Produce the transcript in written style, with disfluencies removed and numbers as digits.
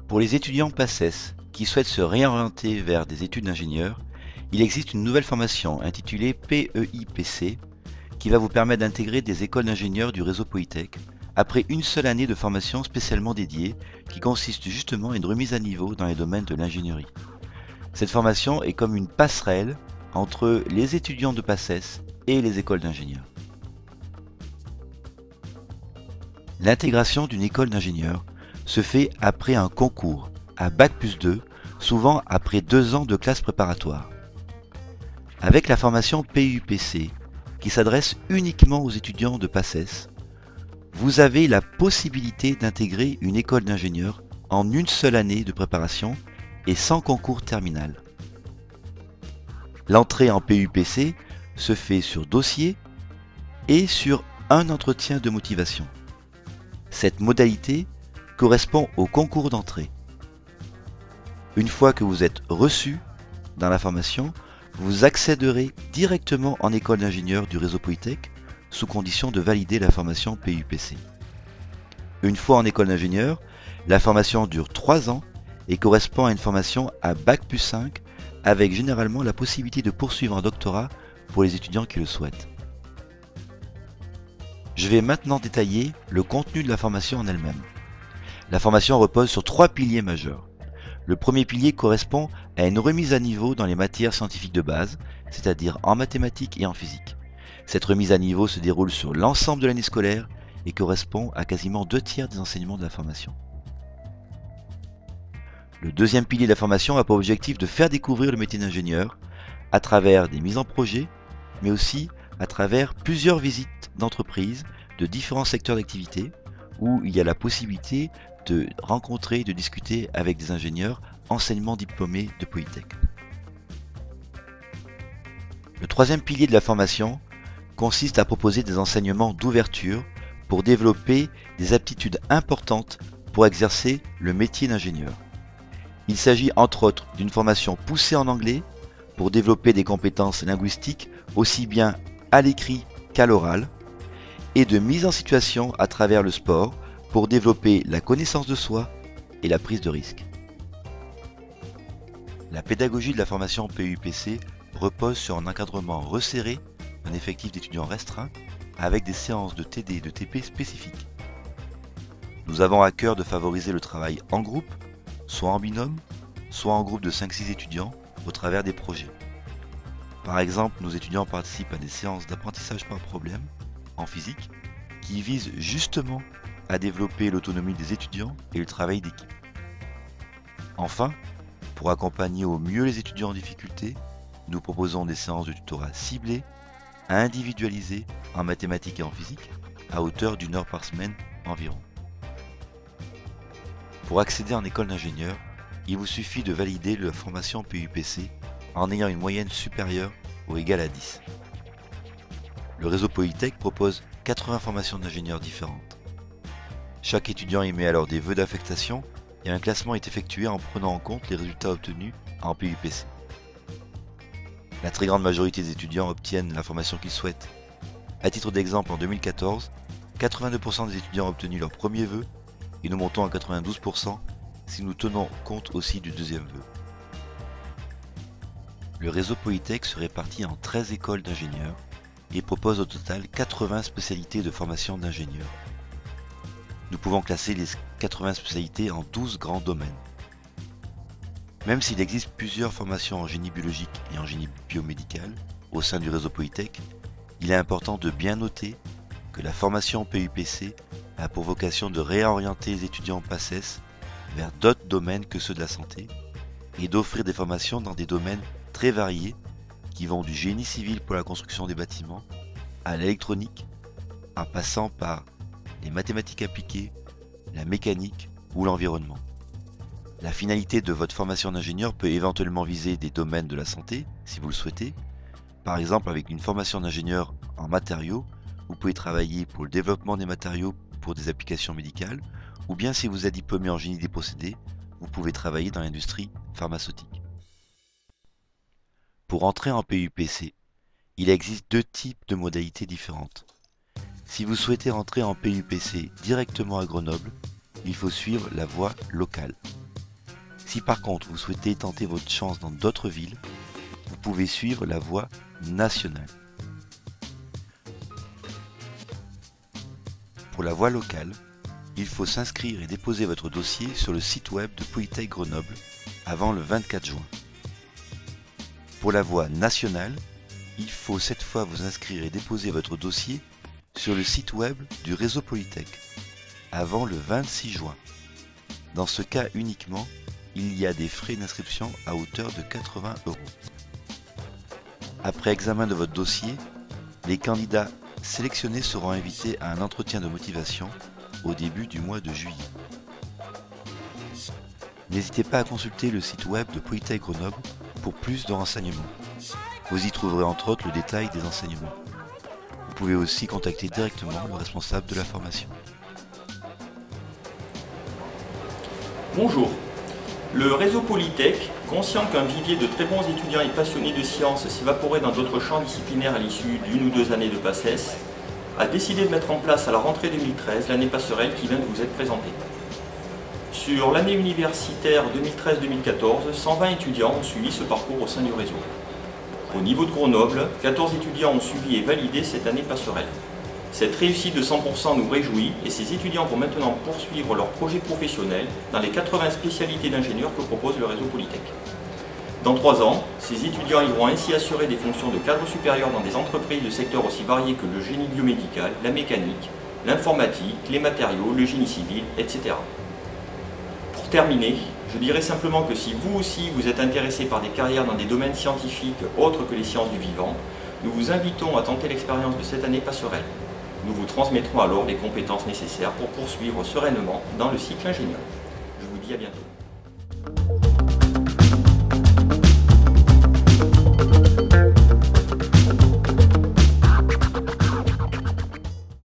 Pour les étudiants PACES qui souhaitent se réorienter vers des études d'ingénieur, il existe une nouvelle formation intitulée PEIPC qui va vous permettre d'intégrer des écoles d'ingénieurs du réseau Polytech après une seule année de formation spécialement dédiée qui consiste justement à une remise à niveau dans les domaines de l'ingénierie. Cette formation est comme une passerelle entre les étudiants de PACES et les écoles d'ingénieurs. L'intégration d'une école d'ingénieur se fait après un concours à Bac+2, souvent après 2 ans de classe préparatoire. Avec la formation PEIPC, qui s'adresse uniquement aux étudiants de PACES, vous avez la possibilité d'intégrer une école d'ingénieur en une seule année de préparation et sans concours terminal. L'entrée en PEIPC se fait sur dossier et sur un entretien de motivation. Cette modalité correspond au concours d'entrée. Une fois que vous êtes reçu dans la formation, vous accéderez directement en école d'ingénieur du réseau Polytech sous condition de valider la formation PEIPC. Une fois en école d'ingénieur, la formation dure 3 ans et correspond à une formation à Bac+5 avec généralement la possibilité de poursuivre un doctorat pour les étudiants qui le souhaitent. Je vais maintenant détailler le contenu de la formation en elle-même. La formation repose sur 3 piliers majeurs. Le premier pilier correspond à une remise à niveau dans les matières scientifiques de base, c'est-à-dire en mathématiques et en physique. Cette remise à niveau se déroule sur l'ensemble de l'année scolaire et correspond à quasiment 2/3 des enseignements de la formation. Le deuxième pilier de la formation a pour objectif de faire découvrir le métier d'ingénieur à travers des mises en projet, mais aussi à travers plusieurs visites d'entreprises de différents secteurs d'activité où il y a la possibilité de rencontrer, de discuter avec des ingénieurs enseignement diplômés de Polytech. Le troisième pilier de la formation consiste à proposer des enseignements d'ouverture pour développer des aptitudes importantes pour exercer le métier d'ingénieur. Il s'agit entre autres d'une formation poussée en anglais pour développer des compétences linguistiques aussi bien à l'écrit qu'à l'oral et de mise en situation à travers le sport pour développer la connaissance de soi et la prise de risque. La pédagogie de la formation PEIPC repose sur un encadrement resserré, un effectif d'étudiants restreint, avec des séances de TD et de TP spécifiques. Nous avons à cœur de favoriser le travail en groupe, soit en binôme, soit en groupe de 5-6 étudiants au travers des projets. Par exemple, nos étudiants participent à des séances d'apprentissage par problème en physique qui visent justement à développer l'autonomie des étudiants et le travail d'équipe. Enfin, pour accompagner au mieux les étudiants en difficulté, nous proposons des séances de tutorat ciblées, individualisées en mathématiques et en physique, à hauteur d'1 heure par semaine environ. Pour accéder en école d'ingénieur, il vous suffit de valider la formation PEIPC en ayant une moyenne supérieure ou égale à 10. Le réseau Polytech propose 80 formations d'ingénieurs différentes. Chaque étudiant y met alors des vœux d'affectation et un classement est effectué en prenant en compte les résultats obtenus en PEIPC. La très grande majorité des étudiants obtiennent la formation qu'ils souhaitent. À titre d'exemple, en 2014, 82% des étudiants ont obtenu leur premier vœu et nous montons à 92% si nous tenons compte aussi du deuxième vœu. Le réseau Polytech se répartit en 13 écoles d'ingénieurs et propose au total 80 spécialités de formation d'ingénieurs. Nous pouvons classer les 80 spécialités en 12 grands domaines. Même s'il existe plusieurs formations en génie biologique et en génie biomédical au sein du réseau Polytech, il est important de bien noter que la formation PEIPC a pour vocation de réorienter les étudiants PACES vers d'autres domaines que ceux de la santé et d'offrir des formations dans des domaines très variés qui vont du génie civil pour la construction des bâtiments à l'électronique en passant par les mathématiques appliquées, la mécanique ou l'environnement. La finalité de votre formation d'ingénieur peut éventuellement viser des domaines de la santé, si vous le souhaitez. Par exemple, avec une formation d'ingénieur en matériaux, vous pouvez travailler pour le développement des matériaux pour des applications médicales, ou bien si vous êtes diplômé en génie des procédés, vous pouvez travailler dans l'industrie pharmaceutique. Pour entrer en PUPC, il existe deux types de modalités différentes. Si vous souhaitez entrer en PUPC directement à Grenoble, il faut suivre la voie locale. Si par contre vous souhaitez tenter votre chance dans d'autres villes, vous pouvez suivre la voie nationale. Pour la voie locale, il faut s'inscrire et déposer votre dossier sur le site web de Polytech Grenoble avant le 24 juin. Pour la voie nationale, il faut cette fois vous inscrire et déposer votre dossier sur le site web du réseau Polytech avant le 26 juin. Dans ce cas uniquement, il y a des frais d'inscription à hauteur de 80 €. Après examen de votre dossier, les candidats sélectionnés seront invités à un entretien de motivation au début du mois de juillet. N'hésitez pas à consulter le site web de Polytech Grenoble pour plus de renseignements. Vous y trouverez entre autres le détail des enseignements. Vous pouvez aussi contacter directement le responsable de la formation. Bonjour. Le réseau Polytech, conscient qu'un vivier de très bons étudiants et passionnés de sciences s'évaporait dans d'autres champs disciplinaires à l'issue d'une ou deux années de PACES, a décidé de mettre en place à la rentrée 2013 l'année passerelle qui vient de vous être présentée. Sur l'année universitaire 2013-2014, 120 étudiants ont suivi ce parcours au sein du réseau. Au niveau de Grenoble, 14 étudiants ont suivi et validé cette année passerelle. Cette réussite de 100% nous réjouit et ces étudiants vont maintenant poursuivre leur projet professionnel dans les 80 spécialités d'ingénieurs que propose le réseau Polytech. Dans 3 ans, ces étudiants iront ainsi assurer des fonctions de cadre supérieur dans des entreprises de secteurs aussi variés que le génie biomédical, la mécanique, l'informatique, les matériaux, le génie civil, etc. Pour terminer, je dirais simplement que si vous aussi vous êtes intéressé par des carrières dans des domaines scientifiques autres que les sciences du vivant, nous vous invitons à tenter l'expérience de cette année passerelle. Nous vous transmettrons alors les compétences nécessaires pour poursuivre sereinement dans le cycle ingénieur. Je vous dis à bientôt.